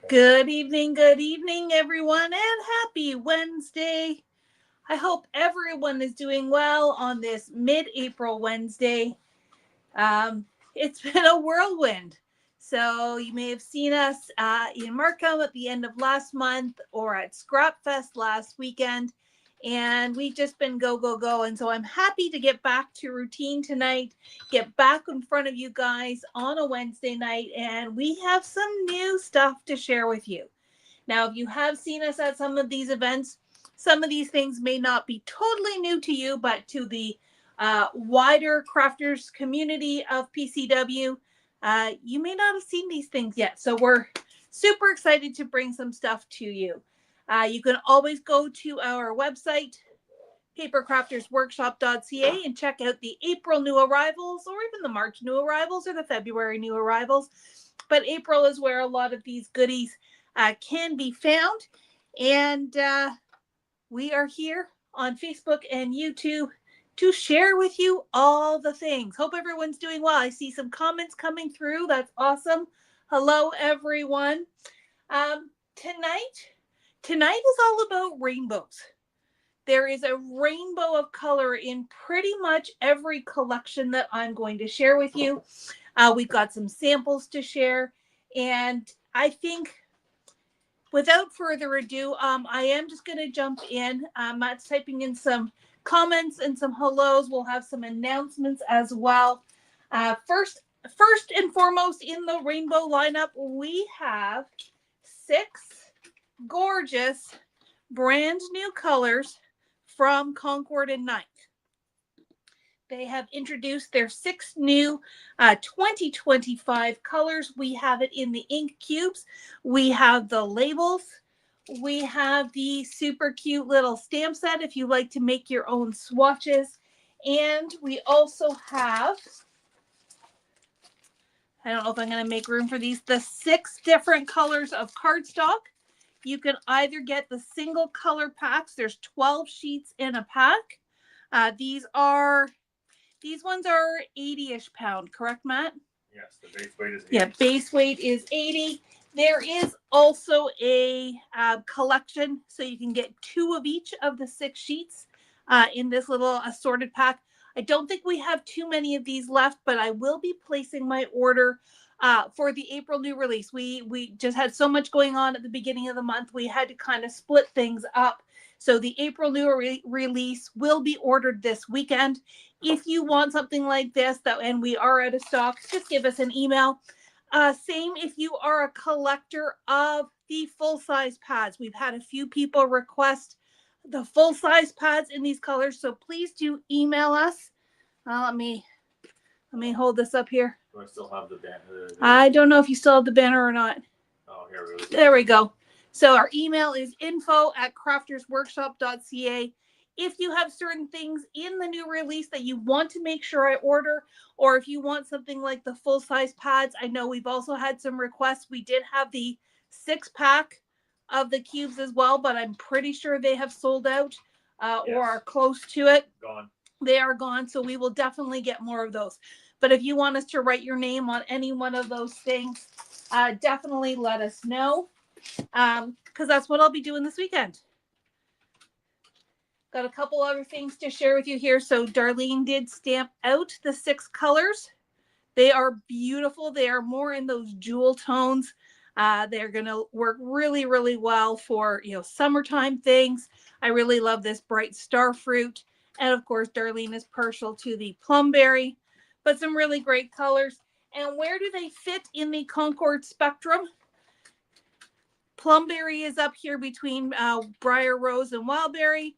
Good evening, everyone, and happy Wednesday. I hope everyone is doing well on this mid-April Wednesday. It's been a whirlwind. So you may have seen us in Markham at the end of last month or at Scrap Fest last weekend. And we've just been go, go, go. And so I'm happy to get back to routine tonight, get back in front of you guys on a Wednesday night. And we have some new stuff to share with you. Now, if you have seen us at some of these events, some of these things may not be totally new to you, but to the wider crafters community of PCW, you may not have seen these things yet. So we're super excited to bring some stuff to you. You can always go to our website, papercraftersworkshop.ca, and check out the April new arrivals or even the March new arrivals or the February new arrivals. But April is where a lot of these goodies can be found. And we are here on Facebook and YouTube to share with you all the things. Hope everyone's doing well. I see some comments coming through. That's awesome. Hello, everyone. Tonight is all about rainbows. There is a rainbow of color in pretty much every collection that I'm going to share with you. We've got some samples to share. And I think without further ado, I am just going to jump in. Matt's typing in some comments and some hellos. We'll have some announcements as well. First and foremost in the rainbow lineup, we have 6 gorgeous brand new colors from Concord and Ninth. They have introduced their 6 new 2025 colors. We have it in the ink cubes. We have the labels. We have the super cute little stamp set if you like to make your own swatches. And we also have, I don't know if I'm going to make room for these, the 6 different colors of cardstock. You can either get the single color packs. There's 12 sheets in a pack. These ones are 80-ish pound, correct, Matt? Yes, the base weight is 80. Yeah, base weight is 80. There is also a collection, so you can get 2 of each of the 6 sheets in this little assorted pack. I don't think we have too many of these left, but I will be placing my order for the April new release. We just had so much going on at the beginning of the month. We had to kind of split things up. So the April new release will be ordered this weekend. If you want something like this, and we are out of stock, just give us an email. Same if you are a collector of the full-size pads. We've had a few people request the full-size pads in these colors, so please do email us. Let me hold this up here. Do I still have the banner? I don't know if you still have the banner or not. Oh, here we go. There we go. So our email is info@craftersworkshop.ca. If you have certain things in the new release that you want to make sure I order, or if you want something like the full-size pads, I know we've also had some requests. We did have the 6-pack of the cubes as well, but I'm pretty sure they have sold out or are close to it. Gone. They are gone, so we will definitely get more of those. But if you want us to write your name on any one of those things, definitely let us know, because that's what I'll be doing this weekend. Got a couple other things to share with you here. So Darlene did stamp out the 6 colors. They are beautiful. They are more in those jewel tones. They're going to work really, really well for, summertime things. I really love this bright starfruit. And of course, Darlene is partial to the plumberry, but some really great colors. And where do they fit in the Concord spectrum? Plumberry is up here between Briar Rose and Wildberry.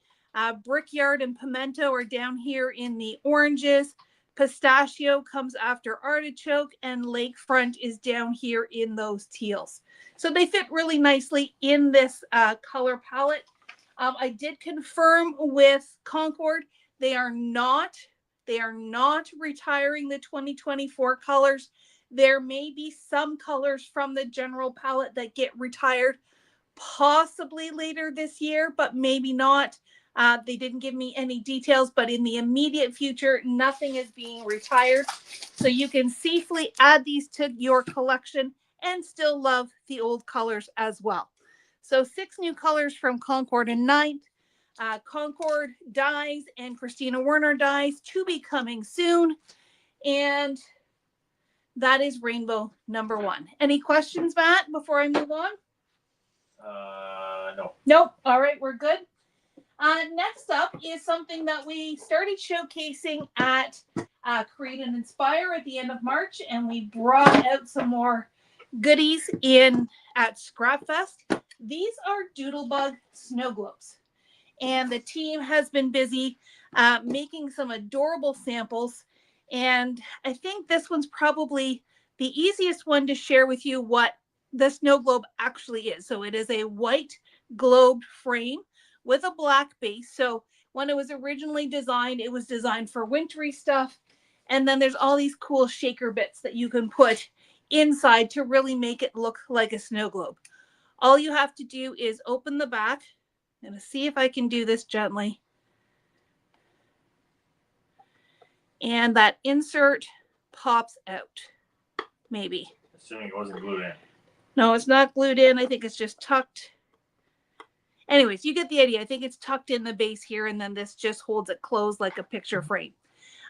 Brickyard and Pimento are down here in the oranges. Pistachio comes after artichoke, and Lakefront is down here in those teals. So they fit really nicely in this color palette. I did confirm with Concord, they are not retiring the 2024 colors. There may be some colors from the general palette that get retired possibly later this year, but maybe not. They didn't give me any details, but in the immediate future, nothing is being retired. So you can safely add these to your collection and still love the old colors as well. So 6 new colors from Concord and Ninth. Concord dies and Christina Werner dies to be coming soon. And that is rainbow number 1. Any questions, Matt, before I move on? No. Nope. All right, we're good. Next up is something that we started showcasing at Create and Inspire at the end of March, and we brought out some more goodies in at Scrapfest. These are Doodlebug snow globes, and the team has been busy making some adorable samples. And I think this one's probably the easiest one to share with you what the snow globe actually is. So it is a white globed frame with a black base. So when it was originally designed, it was designed for wintry stuff. And then there's all these cool shaker bits that you can put inside to really make it look like a snow globe. All you have to do is open the back. I'm going to see if I can do this gently. And that insert pops out. Maybe. Assuming it wasn't glued in. No, it's not glued in. I think it's just tucked. Anyways, you get the idea. I think it's tucked in the base here, and then this just holds it closed like a picture frame.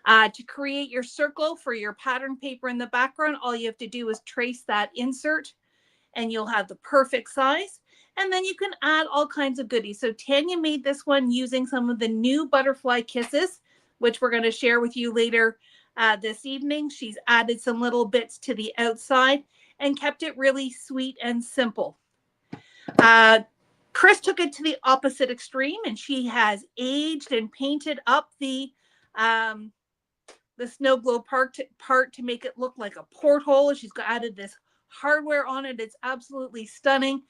To create your circle for your pattern paper in the background, all you have to do is trace that insert, and you'll have the perfect size. And then you can add all kinds of goodies. So Tanya made this one using some of the new butterfly kisses, which we're going to share with you later this evening. She's added some little bits to the outside and kept it really sweet and simple. Chris took it to the opposite extreme, and she has aged and painted up the snow globe part to make it look like a porthole. She's added this hardware on it. It's absolutely stunning.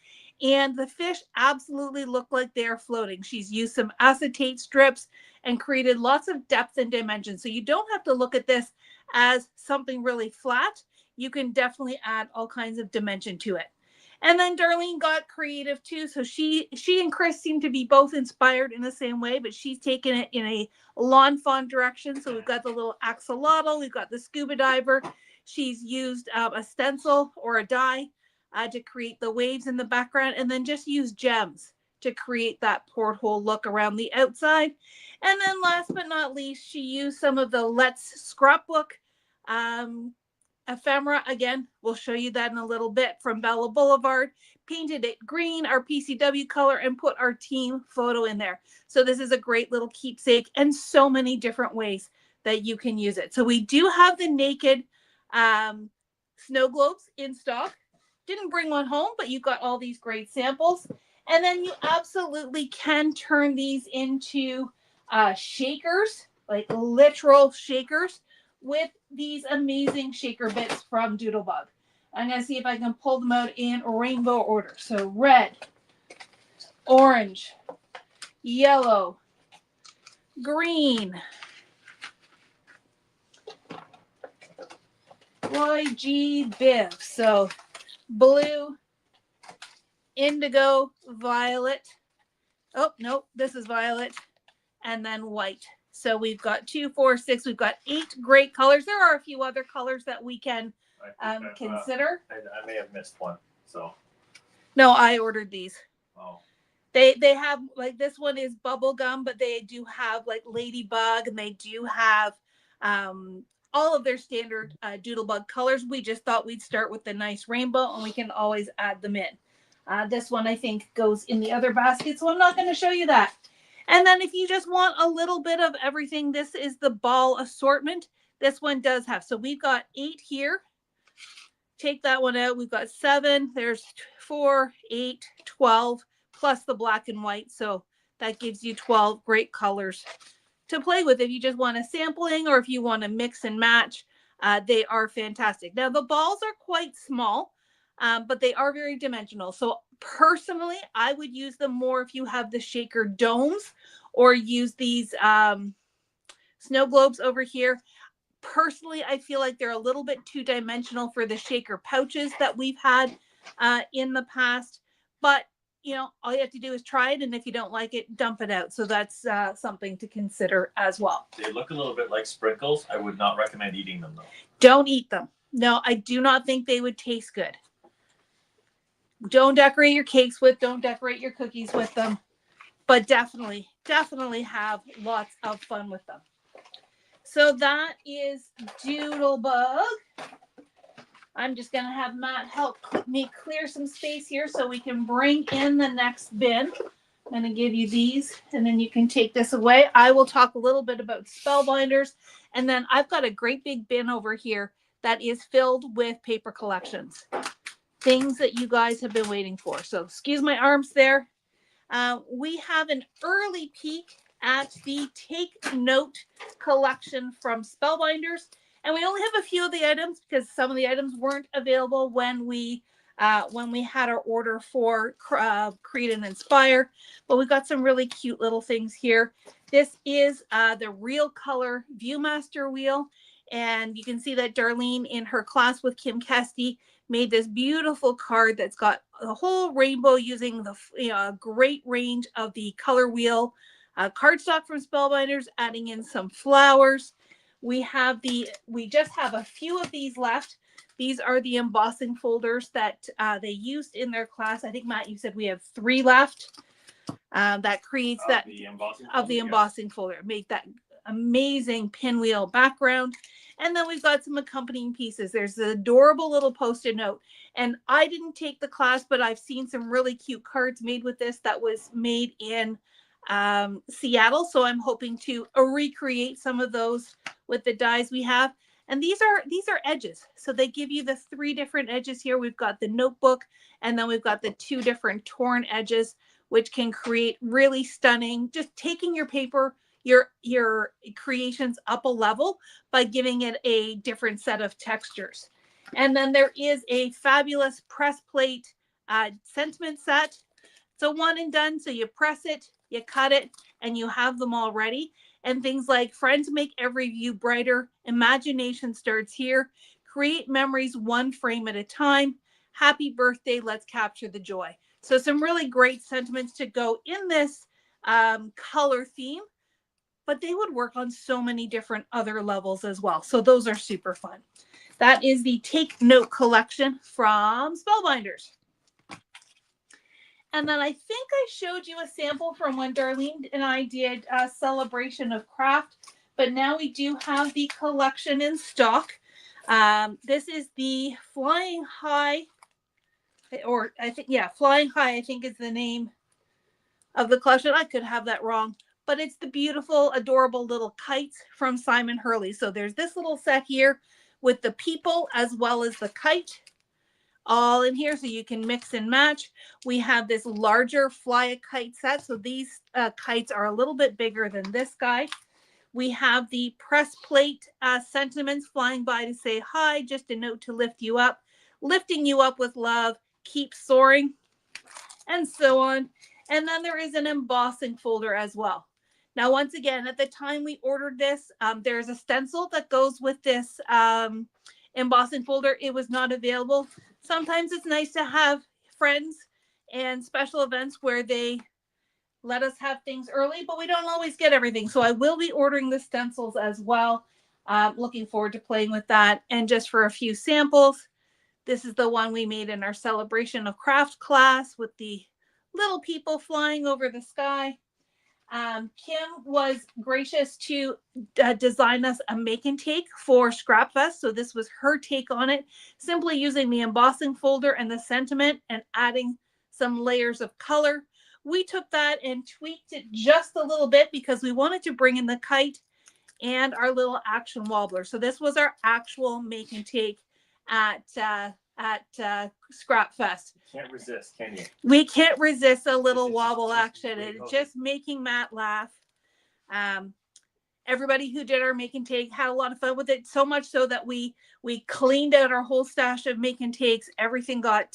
And the fish absolutely look like they're floating. She's used some acetate strips and created lots of depth and dimension. So you don't have to look at this as something really flat. You can definitely add all kinds of dimension to it. And then Darlene got creative too. So she and Chris seem to be both inspired in the same way, but she's taken it in a lawn fawn direction. So we've got the little axolotl, we've got the scuba diver. She's used a stencil or a die to create the waves in the background, and then just use gems to create that porthole look around the outside. And then last but not least, she used some of the Let's Scrapbook ephemera. Again, we'll show you that in a little bit, from Bella Boulevard. Painted it green, our PCW color, and put our team photo in there. So this is a great little keepsake, and so many different ways that you can use it. So we do have the naked snow globes in stock. Didn't bring one home, but you've got all these great samples. And then you absolutely can turn these into shakers, like literal shakers, with these amazing shaker bits from Doodlebug. I'm going to see if I can pull them out in rainbow order. So red, orange, yellow, green, YG Biv. So blue, indigo, violet. Oh, nope, this is violet. And then white. So we've got 2, 4, 6. We've got 8 great colors. There are a few other colors that we can consider. I may have missed one. So. No, I ordered these. Oh. They have, like, this one is bubblegum, but they do have like ladybug, and they do have all of their standard Doodlebug colors. We just thought we'd start with the nice rainbow, and we can always add them in. This one I think goes in the other basket, so I'm not going to show you that. And then if you just want a little bit of everything, this is the ball assortment. This one does have, so we've got 8 here. Take that one out. We've got 7. There's 4, 8, 12, plus the black and white. So that gives you 12 great colors to play with if you just want a sampling, or if you want to mix and match. They are fantastic. Now the balls are quite small, but they are very dimensional. So personally, I would use them more if you have the shaker domes, or use these snow globes over here. Personally, I feel like they're a little bit too dimensional for the shaker pouches that we've had in the past. But, you know, all you have to do is try it, and if you don't like it, dump it out. So that's something to consider as well. They look a little bit like sprinkles. I would not recommend eating them, though. Don't eat them. No, I do not think they would taste good. Don't decorate your cakes with, don't decorate your cookies with them, but definitely have lots of fun with them. So that is Doodlebug. I'm just going to have Matt help me clear some space here so we can bring in the next bin. I'm going to give you these, and then you can take this away. I will talk a little bit about spellbinders, and then I've got a great big bin over here that is filled with paper collections, things that you guys have been waiting for. So excuse my arms there. We have an early peek at the Take Note collection from Spellbinders, and we only have a few of the items because some of the items weren't available when we had our order for Create and Inspire. But we've got some really cute little things here. This is the Real Color Viewmaster wheel, and you can see that Darlene in her class with Kim Kesty made this beautiful card that's got a whole rainbow using the a great range of the color wheel cardstock from Spellbinders, adding in some flowers. We just have a few of these left. These are the embossing folders that they used in their class. I think, Matt, you said we have 3 left. That creates that of the embossing folder. Make that amazing pinwheel background. And then we've got some accompanying pieces. There's an adorable little post-it note. And I didn't take the class, but I've seen some really cute cards made with this that was made in Seattle. So I'm hoping to recreate some of those with the dies we have. And these are edges. So they give you the 3 different edges here. We've got the notebook, and then we've got the 2 different torn edges, which can create really stunning, just taking your paper, your creations up a level by giving it a different set of textures. And then there is a fabulous press plate sentiment set. So one and done. So you press it, you cut it, and you have them all ready. And things like friends make every view brighter, imagination starts here, create memories one frame at a time, happy birthday, let's capture the joy. So some really great sentiments to go in this color theme, but they would work on so many different other levels as well. So those are super fun. That is the Take Note collection from Spellbinders. And then I think I showed you a sample from when Darlene and I did a celebration of craft, but now we do have the collection in stock. This is the Flying High, or I think, yeah, Flying High, I think is the name of the collection. I could have that wrong, but it's the beautiful, adorable little kites from Simon Hurley. So there's this little set here with the people as well as the kite all in here, so you can mix and match. We have this larger Fly a Kite set. So these kites are a little bit bigger than this guy. We have the press plate sentiments, flying by to say hi, just a note to lift you up, lifting you up with love, keep soaring, and so on. And then there is an embossing folder as well. Now, once again, at the time we ordered this, there's a stencil that goes with this embossing folder. It was not available. Sometimes it's nice to have friends and special events where they let us have things early, but we don't always get everything. So I will be ordering the stencils as well. Looking forward to playing with that. And just for a few samples, this is the one we made in our celebration of craft class with the little people flying over the sky. Kim was gracious to design us a make and take for Scrapfest. So this was her take on it, simply using the embossing folder and the sentiment and adding some layers of color. We took that and tweaked it just a little bit because we wanted to bring in the kite and our little action wobbler. So this was our actual make and take at Scrapfest. Can't resist, can you? We can't resist a little wobble action. It's just making Matt laugh. Everybody who did our make and take had a lot of fun with it, so much so that we cleaned out our whole stash of make and takes. Everything got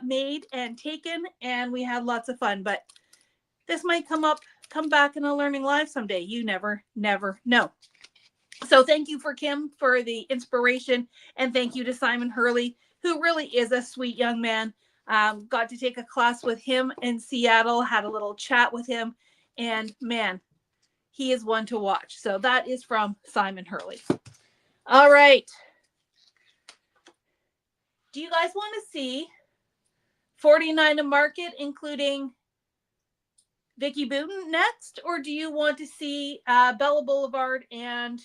made and taken, and we had lots of fun. But this might come back in a learning live someday. You never know. So thank you for Kim for the inspiration, and thank you to Simon Hurley, who really is a sweet young man. Got to take a class with him in Seattle, had a little chat with him, and man, he is one to watch. So that is from Simon Hurley. All right. Do you guys want to see 49 to Market, including Vicki Booten next, or do you want to see Bella Boulevard and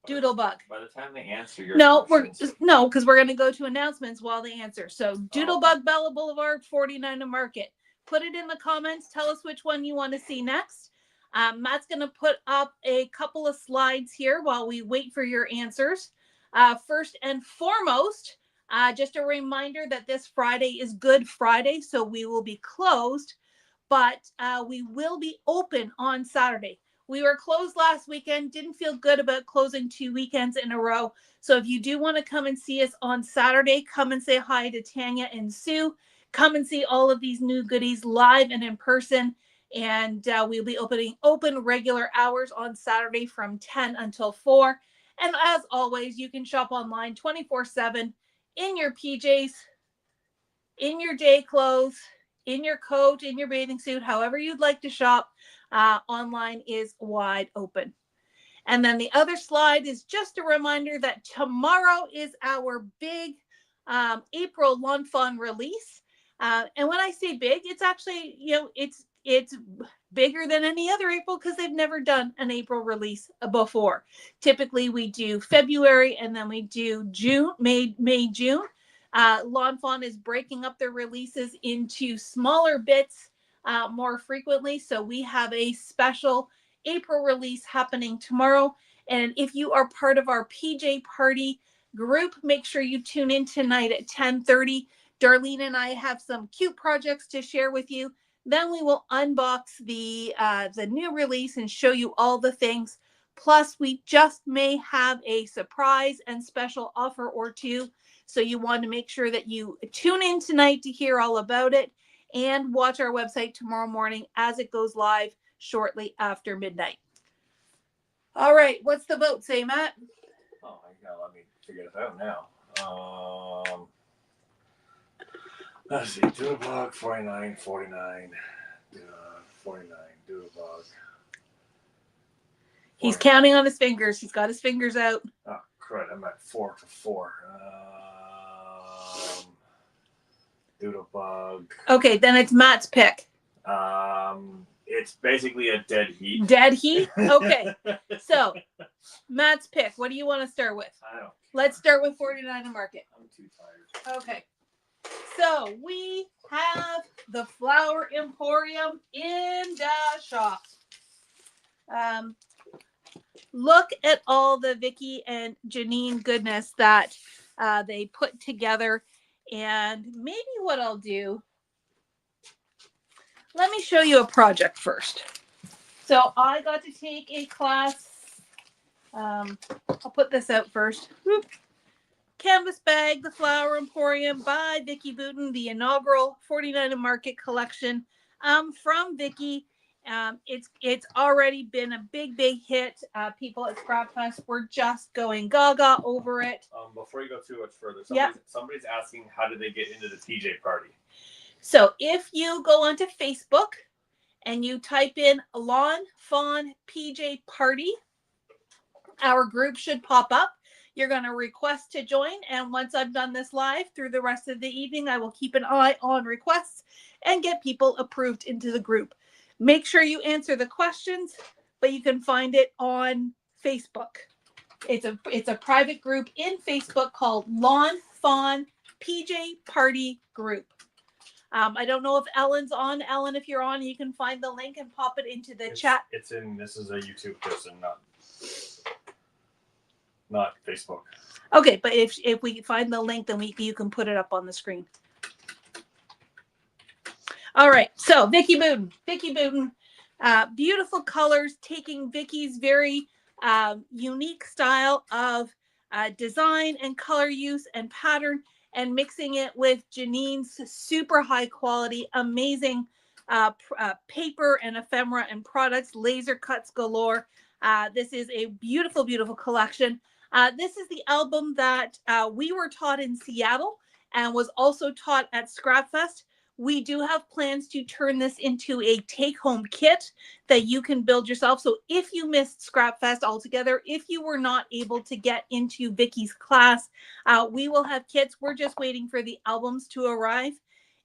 Doodlebug? By the time they answer your No, questions. no, because we're going to go to announcements while they answer. So Doodlebug, okay. Bella Boulevard, 49 to Market. Put it in the comments. Tell us which one you want to see next. Matt's going to put up a couple of slides here while we wait for your answers. First and foremost, just a reminder that this Friday is Good Friday, so we will be closed, but we will be open on Saturday. We were closed last weekend, didn't feel good about closing 2 weekends in a row. So if you do want to come and see us on Saturday, come and say hi to Tanya and Sue. Come and see all of these new goodies live and in person. And we'll be open regular hours on Saturday from 10 until 4. And as always, you can shop online 24/7 in your PJs, in your day clothes, in your coat, in your bathing suit, however you'd like to shop. Online is wide open. And then the other slide is just a reminder that tomorrow is our big April Lawn Fawn release. And when I say big, it's actually, it's bigger than any other April because they've never done an April release before. Typically, we do February and then we do June, May, June. Lawn Fawn is breaking up their releases into smaller bits more frequently. So we have a special April release happening tomorrow. And if you are part of our PJ Party group, make sure you tune in tonight at 10:30. Darlene and I have some cute projects to share with you. Then we will unbox the new release and show you all the things. Plus, we just may have a surprise and special offer or two. So you want to make sure that you tune in tonight to hear all about it and watch our website tomorrow morning as it goes live shortly after midnight. All right, what's the vote say, Matt? Oh, let me figure this out now. Let's see, Doodlebug, 49, 49, 49, Doodlebug. He's counting on his fingers. He's got his fingers out. Oh, crud, I'm at 4 to 4. Doodlebug. Okay, then it's Matt's pick. It's basically a dead heat. Dead heat? Okay. So, Matt's pick. What do you want to start with? I don't care. Let's start with 49 to Market. I'm too tired. Okay. So, we have the Flower Emporium in the shop. Look at all the Vicki and Janine goodness that they put together. And maybe what I'll do, let me show you a project first. So I got to take a class. I'll put this out first. Whoop. Canvas Bag, The Flower Emporium by Vicki Booten, the inaugural 49 to Market collection from Vicki. It's already been a big hit. People at Scrapfest were just going gaga over it. Before you go too much further, somebody's asking how did they get into the PJ Party? So if you go onto Facebook and you type in Lawn Fawn PJ Party, our group should pop up. You're going to request to join. And once I've done this live through the rest of the evening, I will keep an eye on requests and get people approved into the group. Make sure you answer the questions, but you can find it on Facebook. It's a private group in Facebook called Lawn Fawn PJ Party Group. I don't know if Ellen's on. Ellen, if you're on, you can find the link and pop it into the chat. This is a YouTube person, not Facebook. Okay, but if we find the link, then you can put it up on the screen. All right, so Vicki Booten, beautiful colors, taking Vicki's very unique style of design and color use and pattern, and mixing it with Janine's super high quality, amazing paper and ephemera and products, laser cuts galore. This is a beautiful collection. This is the album that we were taught in Seattle and was also taught at Scrapfest. We do have plans to turn this into a take-home kit that you can build yourself. So if you missed Scrap Fest altogether, if you were not able to get into Vicky's class, we will have kits. We're just waiting for the albums to arrive.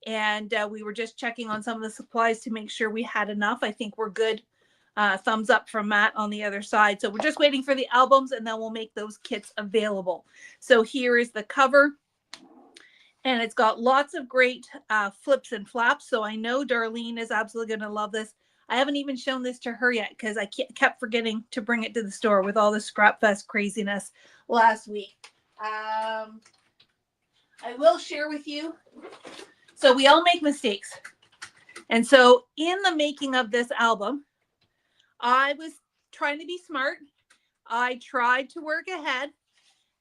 And we were just checking on some of the supplies to make sure we had enough. I think we're good. Thumbs up from Matt on the other side. So we're just waiting for the albums, and then we'll make those kits available. So here is the cover. And it's got lots of great flips and flaps. So I know Darlene is absolutely going to love this. I haven't even shown this to her yet because I kept forgetting to bring it to the store with all the Scrap Fest craziness last week. I will share with you. So we all make mistakes. And so in the making of this album, I was trying to be smart. I tried to work ahead,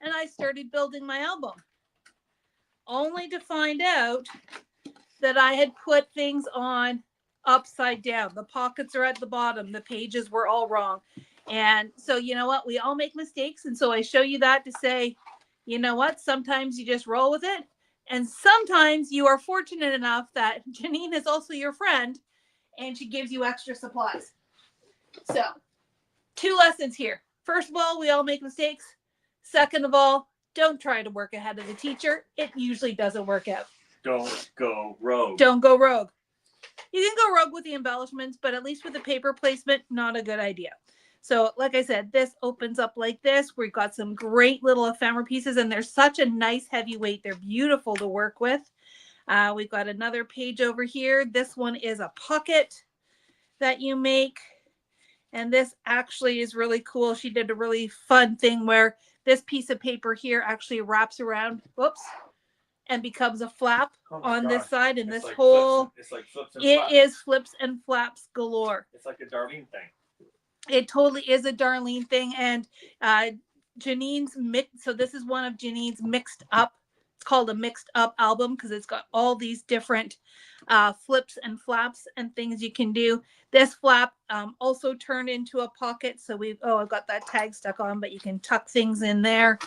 and I started building my album, only to find out that I had put things on upside down. The pockets are at the bottom. The pages were all wrong. And so, you know what? We all make mistakes. And so I show you that to say, you know what? Sometimes you just roll with it. And sometimes you are fortunate enough that Janine is also your friend and she gives you extra supplies. So, 2 lessons here. First of all, we all make mistakes. Second of all, don't try to work ahead of the teacher. It usually doesn't work out. Don't go rogue. Don't go rogue. You can go rogue with the embellishments, but at least with the paper placement, not a good idea. So, like I said, this opens up like this. We've got some great little ephemera pieces, and they're such a nice heavy weight. They're beautiful to work with. We've got another page over here. This one is a pocket that you make. And this actually is really cool. She did a really fun thing where this piece of paper here actually wraps around, whoops, and becomes a flap on this side. And it's this like whole, it's like flips and it flaps. is flips and flaps galore. It's like a Darlene thing. It totally is a Darlene thing. And Janine's mix. So this is one of Janine's mixed up. It's called a mixed up album because it's got all these different flips and flaps and things you can do. This flap also turned into a pocket. So I've got that tag stuck on, but you can tuck things in there.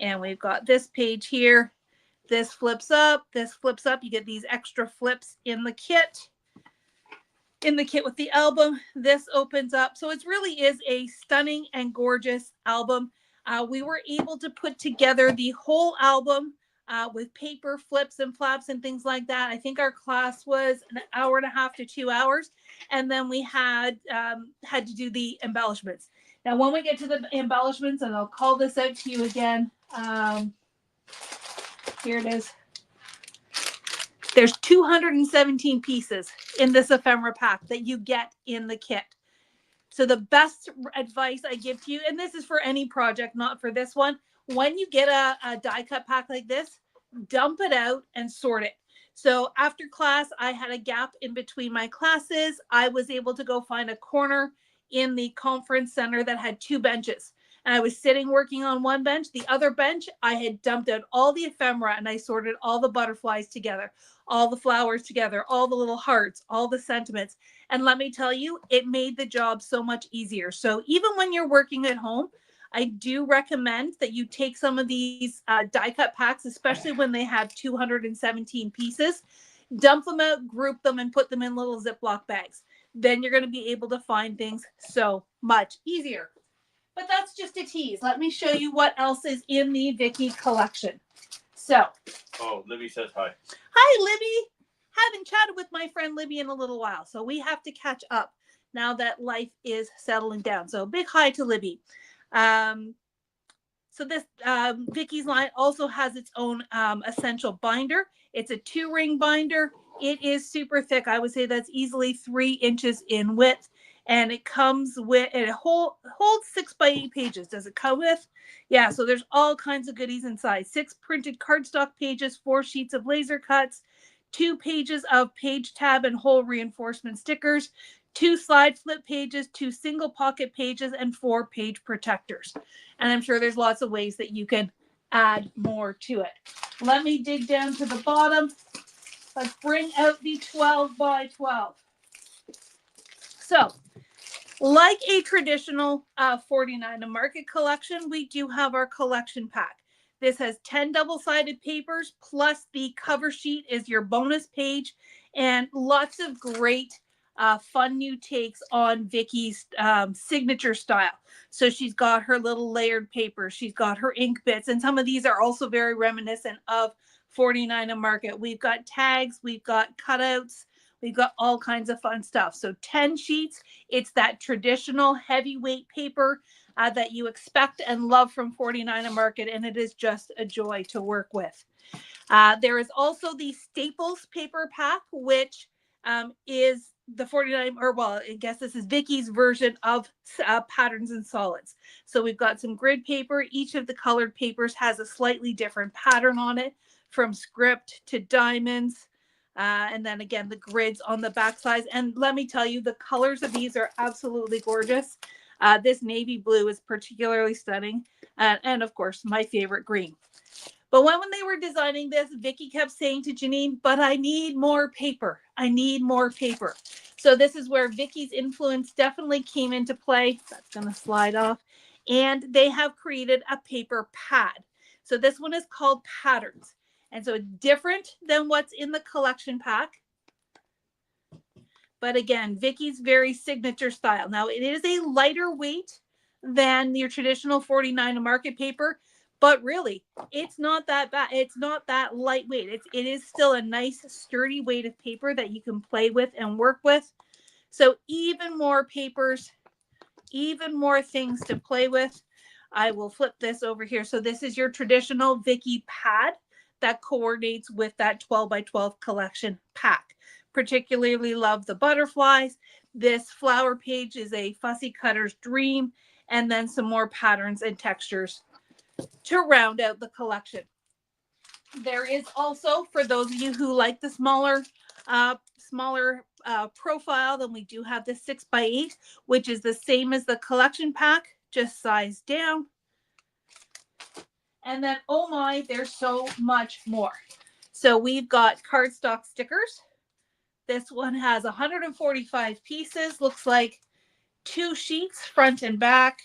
And we've got this page here. This flips up. This flips up. You get these extra flips in the kit. In the kit with the album, this opens up. So it really is a stunning and gorgeous album. We were able to put together the whole album with paper flips and flaps and things like that. I think our class was an hour and a half to 2 hours. And then we had to do the embellishments. Now, when we get to the embellishments, and I'll call this out to you again. Here it is. There's 217 pieces in this ephemera pack that you get in the kit. So the best advice I give to you, and this is for any project, not for this one, when you get a die cut pack like this, dump it out and sort it. So after class, I had a gap in between my classes. I was able to go find a corner in the conference center that had 2 benches. And I was sitting working on one bench. The other bench, I had dumped out all the ephemera and I sorted all the butterflies together, all the flowers together, all the little hearts, all the sentiments. And let me tell you, it made the job so much easier. So even when you're working at home, I do recommend that you take some of these die cut packs, especially when they have 217 pieces, dump them out, group them, and put them in little Ziploc bags. Then you're going to be able to find things so much easier. But that's just a tease. Let me show you what else is in the Vicky collection. So. Oh, Libby says hi. Hi, Libby. Haven't chatted with my friend Libby in a little while, so we have to catch up now that life is settling down. So big hi to Libby. So this Vicky's line also has its own essential binder. It's a 2-ring binder. It is super thick. I would say that's easily 3 inches in width. And it comes with, it holds 6 by 8 pages. Does it come with? Yeah, so there's all kinds of goodies inside. 6 printed cardstock pages, 4 sheets of laser cuts, 2 pages of page tab and hole reinforcement stickers, 2 slide flip pages, 2 single pocket pages, and 4 page protectors. And I'm sure there's lots of ways that you can add more to it. Let me dig down to the bottom. Let's bring out the 12 by 12. So, like a traditional 49 to Market collection, we do have our collection pack. This has 10 double-sided papers, plus the cover sheet is your bonus page, and lots of great fun new takes on Vicky's signature style. So she's got her little layered papers, she's got her ink bits, and some of these are also very reminiscent of 49 and Market. We've got tags, we've got cutouts, we've got all kinds of fun stuff. So 10 sheets. It's that traditional heavyweight paper that you expect and love from 49 and Market, and it is just a joy to work with. There is also the Staples paper pack, which is the 49, or well, I guess this is Vicky's version of patterns and solids. So we've got some grid paper. Each of the colored papers has a slightly different pattern on it, from script to diamonds. And then again, the grids on the back sides. And let me tell you, the colors of these are absolutely gorgeous. This navy blue is particularly stunning. And of course, my favorite green. But when they were designing this, Vicky kept saying to Janine, but I need more paper. I need more paper. So this is where Vicky's influence definitely came into play. That's going to slide off. And they have created a paper pad. So this one is called Patterns. And so it's different than what's in the collection pack. But again, Vicky's very signature style. Now, it is a lighter weight than your traditional 49 and Market paper, but really, it's not that bad. It's not that lightweight. It is still a nice, sturdy weight of paper that you can play with and work with. So even more papers, even more things to play with. I will flip this over here. So this is your traditional Vicky pad that coordinates with that 12 by 12 collection pack. Particularly love the butterflies. This flower page is a fussy cutter's dream, and then some more patterns and textures to round out the collection. There is also, for those of you who like the smaller profile, then we do have the 6x8, which is the same as the collection pack, just sized down. And then, oh my, there's so much more. So we've got cardstock stickers. This one has 145 pieces, looks like 2 sheets, front and back.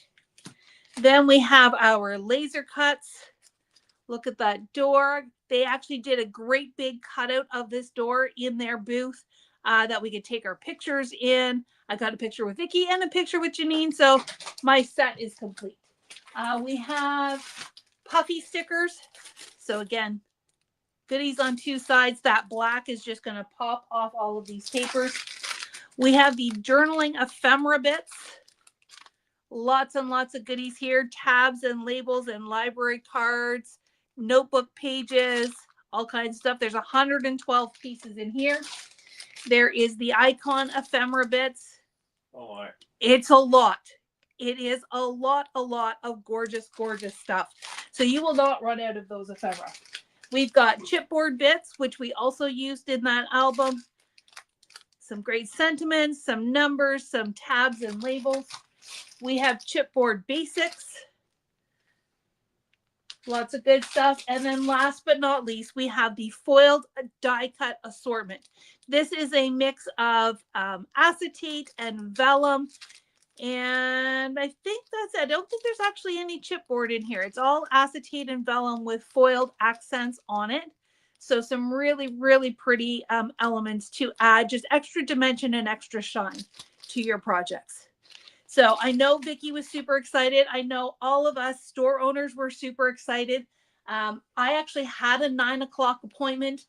Then we have our laser cuts. Look at that door. They actually did a great big cutout of this door in their booth that we could take our pictures in. I got a picture with Vicky and a picture with Janine, so my set is complete. We have puffy stickers. So again, goodies on 2 sides. That black is just going to pop off all of these papers. We have the journaling ephemera bits. Lots and lots of goodies here. Tabs and labels and library cards, notebook pages, all kinds of stuff. There's 112 pieces in here. There is the icon ephemera bits. Oh my. It's a lot. It is a lot of gorgeous, gorgeous stuff. So you will not run out of those ephemera. We've got chipboard bits, which we also used in that album. Some great sentiments, some numbers, some tabs and labels. We have chipboard basics. Lots of good stuff. And then last but not least, we have the foiled die cut assortment. This is a mix of acetate and vellum. And I think that's it. I don't think there's actually any chipboard in here. It's all acetate and vellum with foiled accents on it. So some really, really pretty elements to add just extra dimension and extra shine to your projects. So I know Vicky was super excited. I know all of us store owners were super excited. I actually had a 9 o'clock appointment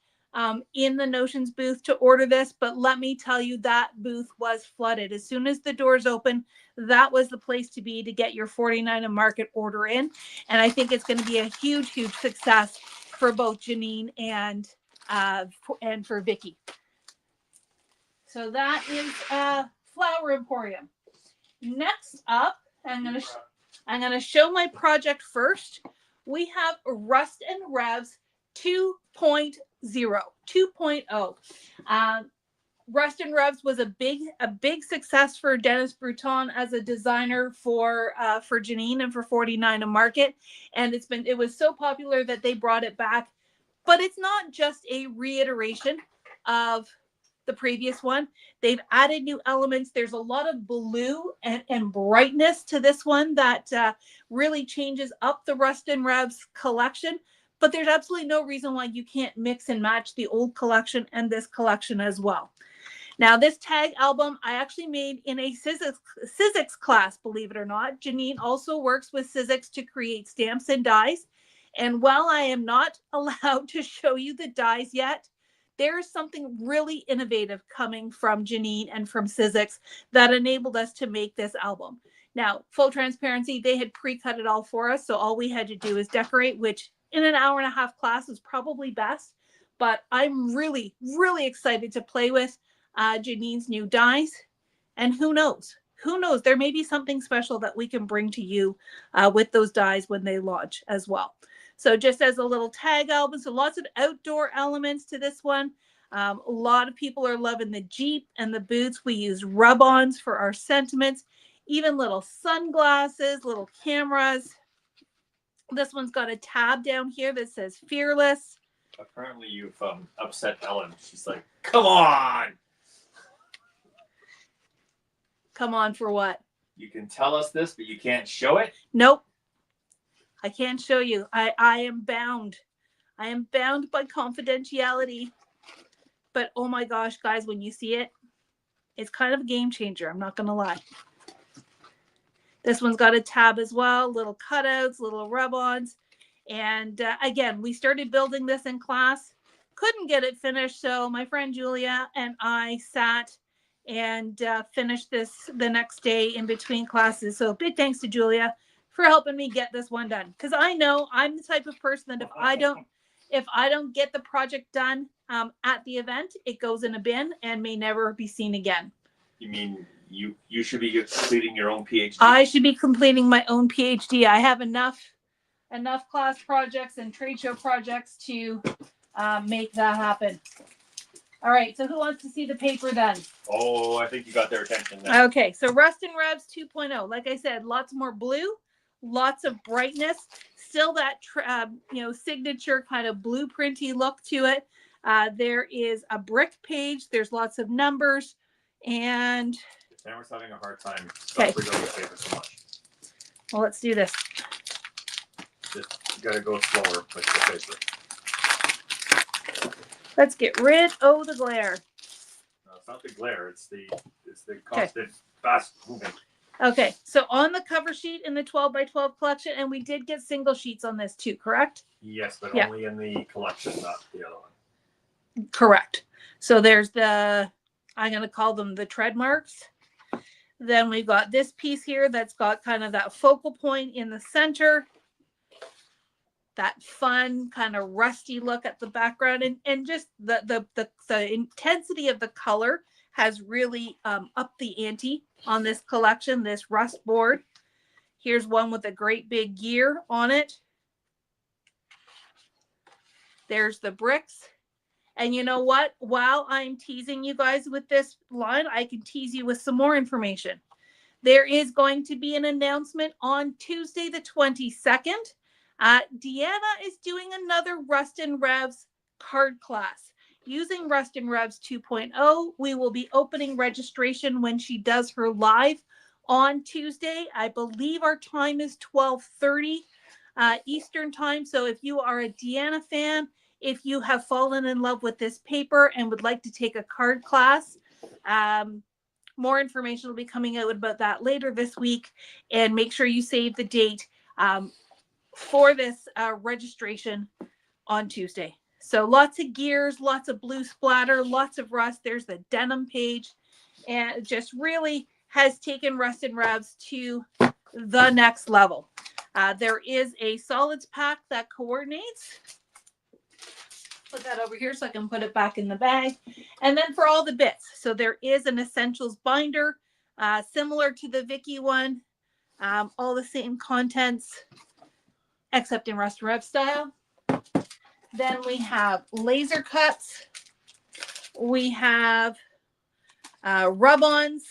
in the Notions booth to order this, but let me tell you, that booth was flooded. As soon as the doors open, that was the place to be to get your 49 and Market order in. And I think it's going to be a huge, huge success for both Janine and for Vicky. So that is Flower Emporium. Next up, I'm gonna show my project first. We have Rust and Revs 2.0. 2.0. Rust and Revs was a big success for Dennis Bruton as a designer for Janine and for 49 and Market, and it was so popular that they brought it back. But it's not just a reiteration of the previous one. They've added new elements. There's a lot of blue and brightness to this one that really changes up the Rust and Revs collection. But there's absolutely no reason why you can't mix and match the old collection and this collection as well. Now, this tag album I actually made in a Sizzix class, believe it or not. Janine also works with Sizzix to create stamps and dies. And while I am not allowed to show you the dies yet, there is something really innovative coming from Janine and from Sizzix that enabled us to make this album. Now, full transparency, they had pre-cut it all for us, so all we had to do is decorate, which in an hour and a half class is probably best. But I'm really, really excited to play with Janine's new dies. And who knows? Who knows? There may be something special that we can bring to you with those dies when they launch as well. So just as a little tag album, so lots of outdoor elements to this one. A lot of people are loving the Jeep and the boots. We use rub-ons for our sentiments, even little sunglasses, little cameras. This one's got a tab down here that says Fearless. Apparently you've upset Ellen. She's like, come on! Come on for what? You can tell us this, but you can't show it? Nope. I can't show you. I am bound. I am bound by confidentiality. But oh my gosh, guys, when you see it, it's kind of a game changer. I'm not going to lie. This one's got a tab as well, little cutouts, little rub-ons. And again, we started building this in class. Couldn't get it finished. So my friend Julia and I sat and finished this the next day in between classes. So big thanks to Julia for helping me get this one done. Because I know I'm the type of person that if I don't get the project done at the event, it goes in a bin and may never be seen again. You mean you should be completing your own PhD? I should be completing my own PhD. I have enough class projects and trade show projects to make that happen. All right, so who wants to see the paper then? Oh, I think you got their attention now. Okay, so Rust and Revs 2.0. Like I said, lots more blue, lots of brightness, still that signature kind of blueprinty look to it. There is a brick page. There's lots of numbers, and Tamara's having a hard time. Stop reading the paper so much. Well, let's do this. Just you gotta go slower with the paper. Let's get rid of the glare. No, it's not the glare. It's the constant fast moving. Okay, so on the cover sheet in the 12 by 12 collection, and we did get single sheets on this too, correct? Yes, but only in the collection, not the other one. Correct. So there's I'm going to call them the tread marks. Then we've got this piece here that's got kind of that focal point in the center. That fun kind of rusty look at the background, and just the intensity of the color has really upped the ante on this collection, this rust board. Here's one with a great big gear on it. There's the bricks. And you know what? While I'm teasing you guys with this line, I can tease you with some more information. There is going to be an announcement on Tuesday the 22nd. Deanna is doing another Rust and Revs card class. Using Rust and Revs 2.0, we will be opening registration when she does her live on Tuesday. I believe our time is 12:30 Eastern time. So if you are a Deanna fan, if you have fallen in love with this paper and would like to take a card class, more information will be coming out about that later this week. And make sure you save the date for this registration on Tuesday. So lots of gears, lots of blue splatter, lots of rust. There's the denim page, and it just really has taken Rust and Revs to the next level. There is a solids pack that coordinates. Put that over here so I can put it back in the bag. And then for all the bits, so there is an essentials binder, similar to the Vicky one, all the same contents, except in Rust and Rev style. Then we have laser cuts. We have rub-ons.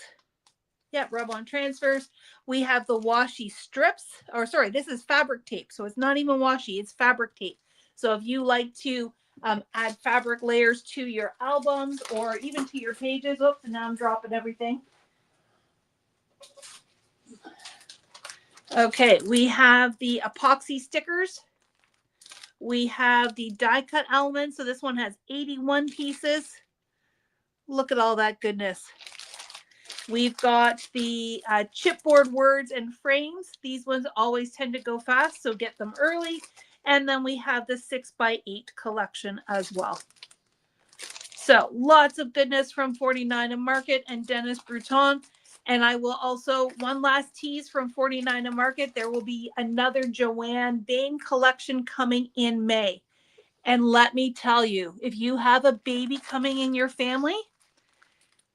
Yep, rub-on transfers. We have the washi strips. Or sorry, this is fabric tape. So it's not even washi, it's fabric tape. So if you like to add fabric layers to your albums or even to your pages. Oops, and now I'm dropping everything. Okay, we have the epoxy stickers. We have the die cut elements. So this one has 81 pieces. Look at all that goodness. We've got the chipboard words and frames. These ones always tend to go fast, so get them early. And then we have the 6x8 collection as well. So lots of goodness from 49 and Market and Dennis Bruton. And I will also, one last tease from 49 and Market, there will be another Joanne Bain collection coming in May. And let me tell you, if you have a baby coming in your family,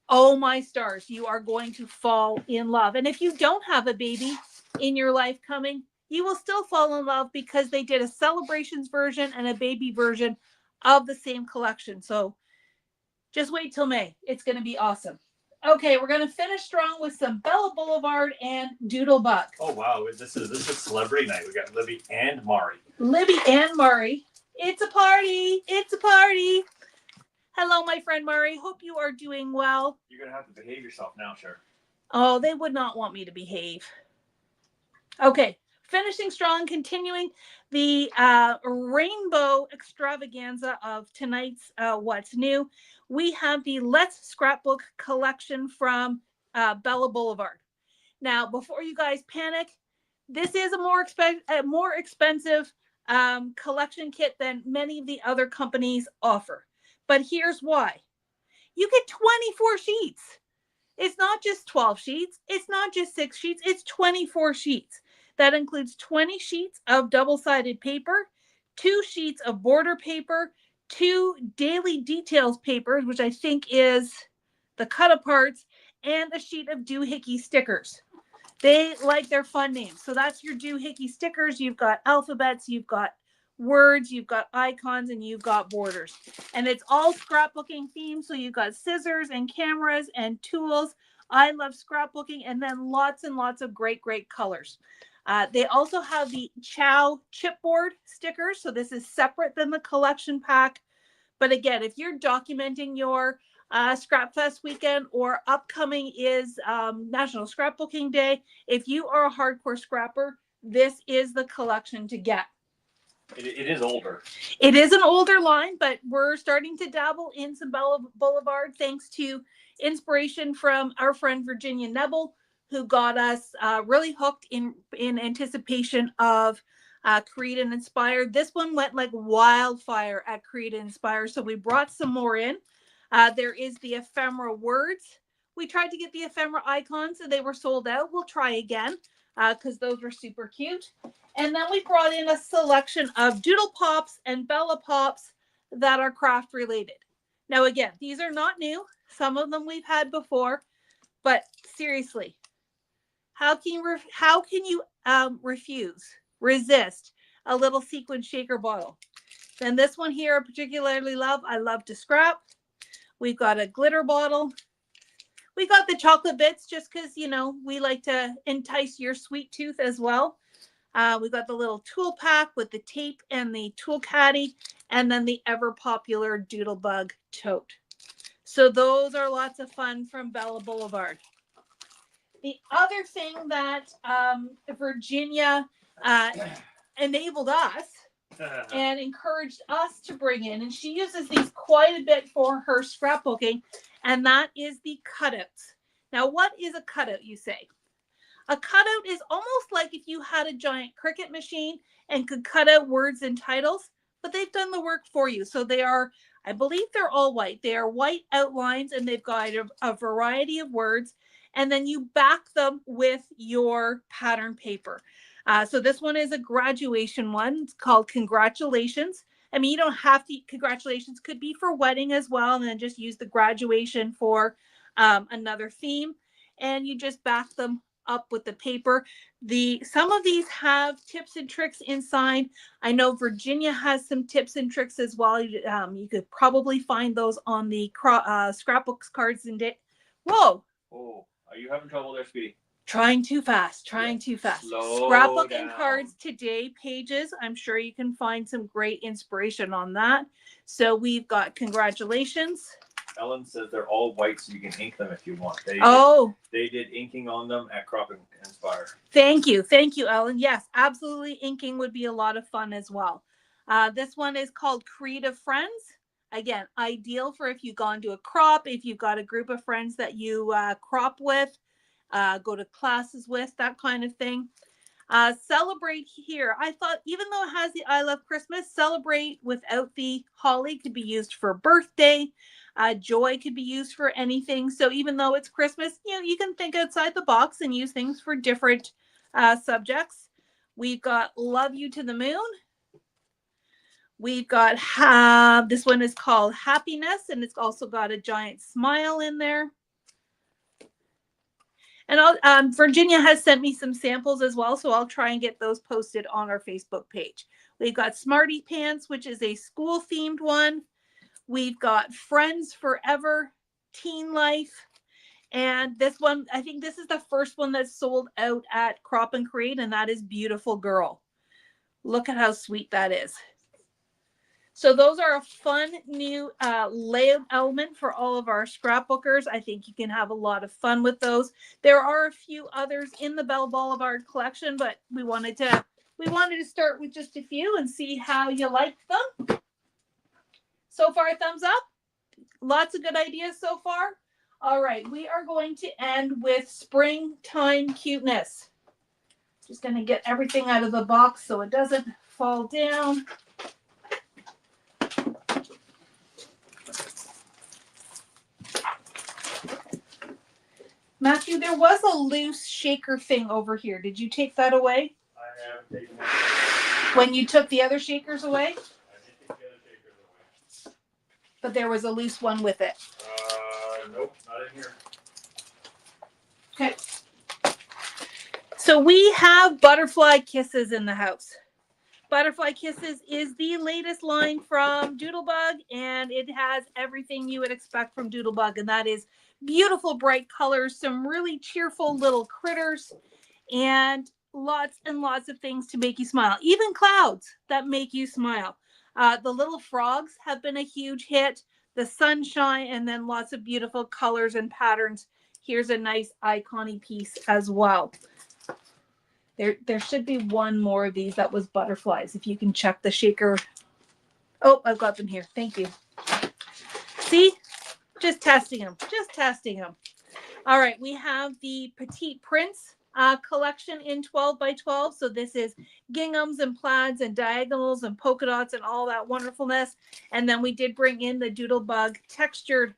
oh my stars, you are going to fall in love. And if you don't have a baby in your life coming, you will still fall in love because they did a celebrations version and a baby version of the same collection. So just wait till May. It's going to be awesome. Okay, we're going to finish strong with some Bella Boulevard and Doodlebug. Oh, wow. This is celebrity night. We got Libby and Mari. Libby and Mari. It's a party. It's a party. Hello, my friend Mari. Hope you are doing well. You're going to have to behave yourself now, Sheri. Oh, they would not want me to behave. Okay, finishing strong, continuing the rainbow extravaganza of tonight's What's New. We have the Let's Scrapbook collection from Bella Boulevard. Now, before you guys panic, this is a more expensive collection kit than many of the other companies offer. But here's why. You get 24 sheets. It's not just 12 sheets. It's not just 6 sheets. It's 24 sheets. That includes 20 sheets of double-sided paper, 2 sheets of border paper, 2 daily details papers, which I think is the cut-aparts, and a sheet of doohickey stickers. They like their fun names. So that's your doohickey stickers. You've got alphabets, you've got words, you've got icons, and you've got borders. And it's all scrapbooking themed. So you've got scissors and cameras and tools. I love scrapbooking, and then lots and lots of great, great colors. They also have the Chow chipboard stickers. So this is separate than the collection pack. But again, if you're documenting your Scrapfest weekend or upcoming is National Scrapbooking Day, if you are a hardcore scrapper, this is the collection to get. It is older. It is an older line, but we're starting to dabble in some Bella Boulevard thanks to inspiration from our friend Virginia Nebel, who got us really hooked in anticipation of Create and Inspire. This one went like wildfire at Create and Inspire, so we brought some more in. There is the ephemera words. We tried to get the ephemera icons and they were sold out. We'll try again because those were super cute. And then we brought in a selection of Doodle Pops and Bella Pops that are craft related. Now, again, these are not new. Some of them we've had before, but seriously, how can you resist a little sequin shaker bottle? Then this one here I particularly love. I love to scrap. We've got a glitter bottle. We got the chocolate bits just because, you know, we like to entice your sweet tooth as well. We got the little tool pack with the tape and the tool caddy, and then the ever popular Doodlebug tote. So those are lots of fun from Bella Boulevard. The other thing that Virginia enabled us and encouraged us to bring in, and she uses these quite a bit for her scrapbooking, and that is the cutouts. Now, what is a cutout, you say? A cutout is almost like if you had a giant Cricut machine and could cut out words and titles, but they've done the work for you. So they are, I believe they're all white. They are white outlines, and they've got a variety of words, and then you back them with your pattern paper. So this one is a graduation one. It's called Congratulations. I mean, you don't have to, congratulations could be for wedding as well, and then just use the graduation for another theme. And you just back them up with the paper. Some of these have tips and tricks inside. I know Virginia has some tips and tricks as well. You could probably find those on the scrapbooks cards and Whoa! Oh, are you having trouble there, Speedy? Trying too fast. Trying too fast. Scrapbooking cards today pages. I'm sure you can find some great inspiration on that. So we've got congratulations. Ellen says they're all white, so you can ink them if you want. They did inking on them at Crop and Inspire. Thank you, Ellen. Yes, absolutely. Inking would be a lot of fun as well. This one is called Creative Friends. Again, ideal for if you've gone to a crop, if you've got a group of friends that you crop with, go to classes with, that kind of thing. Celebrate here. I thought even though it has the I Love Christmas, celebrate without the holly could be used for birthday. Joy could be used for anything. So even though it's Christmas, you can think outside the box and use things for different subjects. We've got Love You to the Moon. We've got this one is called Happiness, and it's also got a giant smile in there. And Virginia has sent me some samples as well, so I'll try and get those posted on our Facebook page. We've got Smarty Pants, which is a school-themed one. We've got Friends Forever, Teen Life. And this one, I think this is the first one that's sold out at Crop and Create, and that is Beautiful Girl. Look at how sweet that is. So those are a fun new layout element for all of our scrapbookers. I think you can have a lot of fun with those. There are a few others in the Belle Boulevard collection, but we wanted to start with just a few and see how you liked them. So far, thumbs up. Lots of good ideas so far. All right, we are going to end with springtime cuteness. Just going to get everything out of the box so it doesn't fall down. Matthew, there was a loose shaker thing over here. Did you take that away? I haven't taken it away. When you took the other shakers away? I did take the other shakers away. But there was a loose one with it. Nope, not in here. Okay. So we have Butterfly Kisses in the house. Butterfly Kisses is the latest line from Doodlebug, and it has everything you would expect from Doodlebug, and that is beautiful bright colors, some really cheerful little critters, and lots of things to make you smile. Even clouds that make you smile. The little frogs have been a huge hit. The sunshine, and then lots of beautiful colors and patterns. Here's a nice icon-y piece as well. There should be one more of these that was butterflies. If you can check the shaker. Oh, I've got them here. Thank you. See? Just testing them. Just testing them. All right. We have the Petite Prince collection in 12 by 12. So this is ginghams and plaids and diagonals and polka dots and all that wonderfulness. And then we did bring in the Doodlebug textured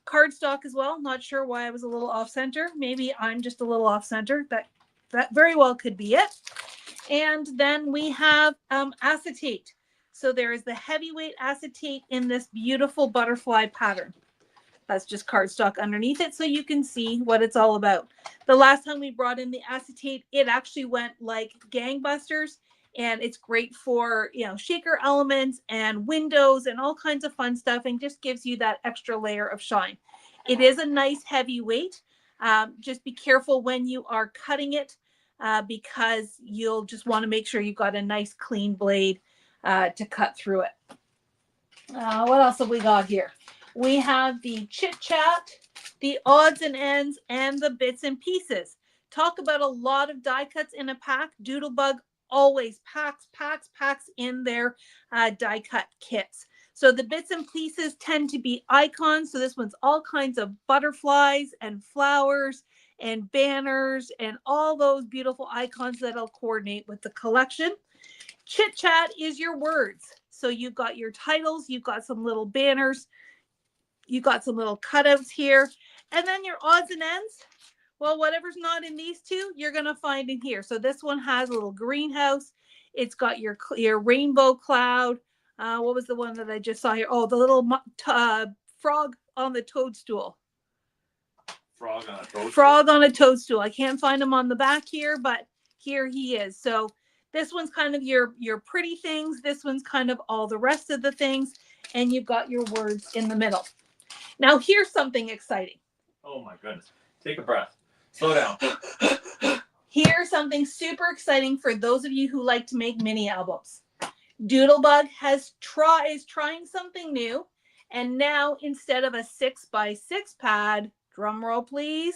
cardstock as well. Not sure why I was a little off center. Maybe I'm just a little off center. That very well could be it. And then we have acetate. So there is the heavyweight acetate in this beautiful butterfly pattern. That's just cardstock underneath it so you can see what it's all about. The last time we brought in the acetate, it actually went like gangbusters, and it's great for, shaker elements and windows and all kinds of fun stuff, and just gives you that extra layer of shine. It is a nice heavy weight. Just be careful when you are cutting it because you'll just want to make sure you've got a nice clean blade to cut through it. What else have we got here? We have the Chit Chat, the Odds and Ends, and the Bits and Pieces. Talk about a lot of die cuts in a pack. Doodlebug always packs in their die cut kits. So the bits and pieces tend to be icons. So this one's all kinds of butterflies and flowers and banners and all those beautiful icons that'll coordinate with the collection. Chit Chat is your words. So you've got your titles, you've got some little banners, you've got some little cutouts here, and then your odds and ends. Well, whatever's not in these two, you're going to find in here. So this one has a little greenhouse. It's got your rainbow cloud. What was the one that I just saw here? Oh, the little frog on the toadstool. Frog on a toadstool. Frog on a toadstool. I can't find him on the back here, but here he is. So this one's kind of your pretty things. This one's kind of all the rest of the things. And you've got your words in the middle. Now, here's something exciting. Oh, my goodness. Take a breath. Slow down. Here's something super exciting for those of you who like to make mini albums. Doodlebug is trying something new, and now instead of a 6x6 pad, drum roll please,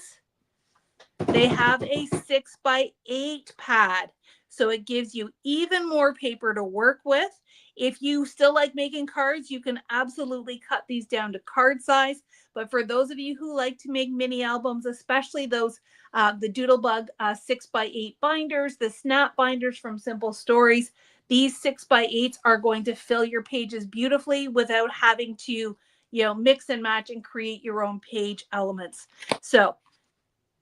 they have a 6x8 pad. So it gives you even more paper to work with. If you still like making cards, you can absolutely cut these down to card size. But for those of you who like to make mini albums, especially those, the Doodlebug 6x8 binders, the snap binders from Simple Stories, these 6x8s are going to fill your pages beautifully without having to, mix and match and create your own page elements. So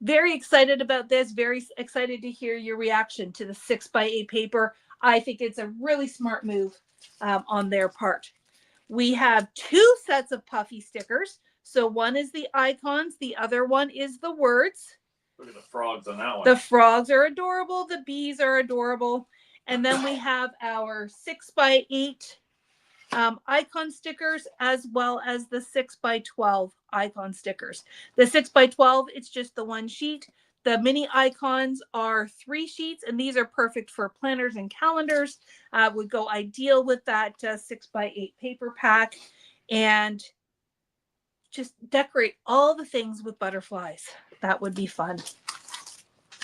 very excited about this. Very excited to hear your reaction to the 6x8 paper. I think it's a really smart move on their part. We have 2 sets of puffy stickers. So one is the icons. The other one is the words. Look at the frogs on that one. The frogs are adorable. The bees are adorable. And then we have our 6x8 icon stickers, as well as the 6x12 icon stickers. The 6x12, it's just the one sheet. The mini icons are 3 sheets, and these are perfect for planners and calendars. Would go ideal with that 6x8 paper pack. And just decorate all the things with butterflies. That would be fun.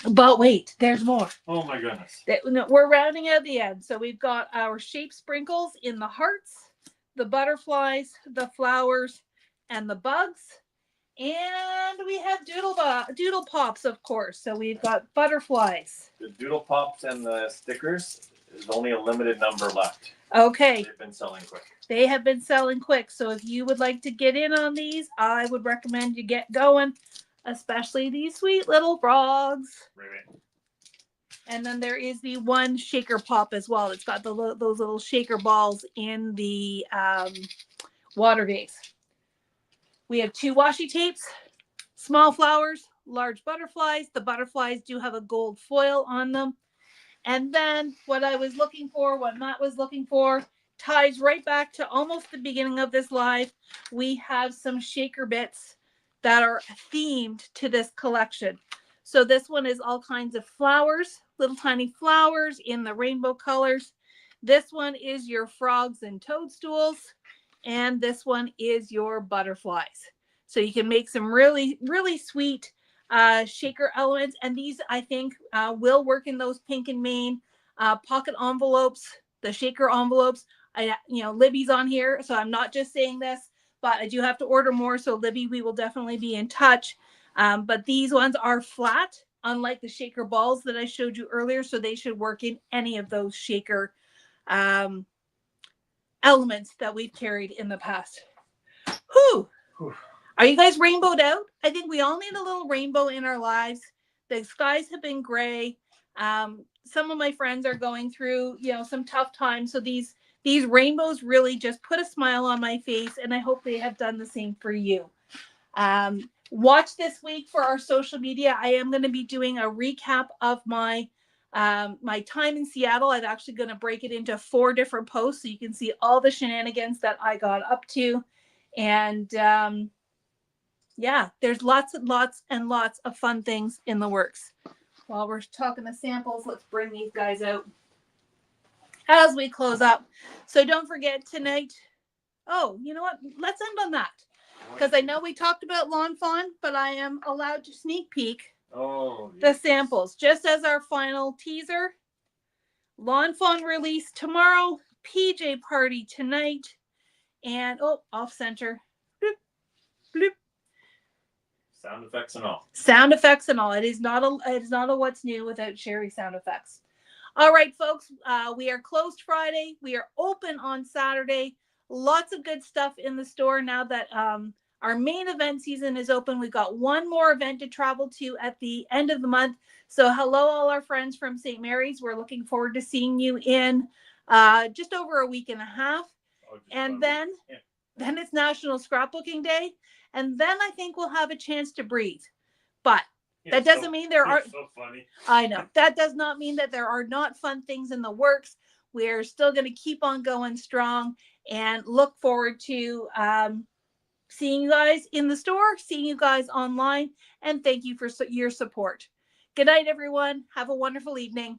But wait, there's more. Oh my goodness. We're rounding out the end. So we've got our shape sprinkles in the hearts, the butterflies, the flowers, and the bugs. And we have doodle pops, of course. So we've got butterflies. The doodle pops and the stickers, there's only a limited number left. Okay. They've been selling quick. They have been selling quick. So if you would like to get in on these, I would recommend you get going, especially these sweet little frogs. Right. And then there is the one shaker pop as well. It's got those little shaker balls in the water vase. We have 2 washi tapes, small flowers, large butterflies. The butterflies do have a gold foil on them. And then what Matt was looking for, ties right back to almost the beginning of this live. We have some shaker bits that are themed to this collection. So this one is all kinds of flowers, little tiny flowers in the rainbow colors. This one is your frogs and toadstools. And this one is your butterflies. So you can make some really, really sweet shaker elements. And these, I think, will work in those pink and Maine pocket envelopes, the shaker envelopes. Libby's on here, so I'm not just saying this, but I do have to order more. So Libby, we will definitely be in touch. But these ones are flat, unlike the shaker balls that I showed you earlier. So they should work in any of those shaker elements that we've carried in the past. Whew. Are you guys rainbowed out? I think we all need a little rainbow in our lives. The skies have been gray. Some of my friends are going through, some tough times. So these rainbows really just put a smile on my face, and I hope they have done the same for you. Watch this week for our social media. I am going to be doing a recap of my time in Seattle. I'm actually going to break it into 4 different posts so you can see all the shenanigans that I got up to. And there's lots and lots and lots of fun things in the works. While we're talking the samples, let's bring these guys out as we close up. So don't forget tonight. Oh, you know what? Let's end on that. Because I know we talked about Lawn Fawn, but I am allowed to sneak peek the samples. Just as our final teaser, Lawn Fawn release tomorrow, PJ party tonight, and off center. Bloop, bloop. Sound effects and all. Sound effects and all. It is not a what's new without Sheri sound effects. All right, folks. We are closed Friday. We are open on Saturday. Lots of good stuff in the store now that our main event season is open. We've got one more event to travel to at the end of the month. So hello, all our friends from St. Mary's. We're looking forward to seeing you in just over a week and a half. And then it's National Scrapbooking Day. And then I think we'll have a chance to breathe. But that doesn't mean there aren't. So funny. I know. That does not mean that there are not fun things in the works. We're still going to keep on going strong and look forward to Seeing you guys in the store, seeing you guys online, and thank you for your support. Good night, everyone. Have a wonderful evening.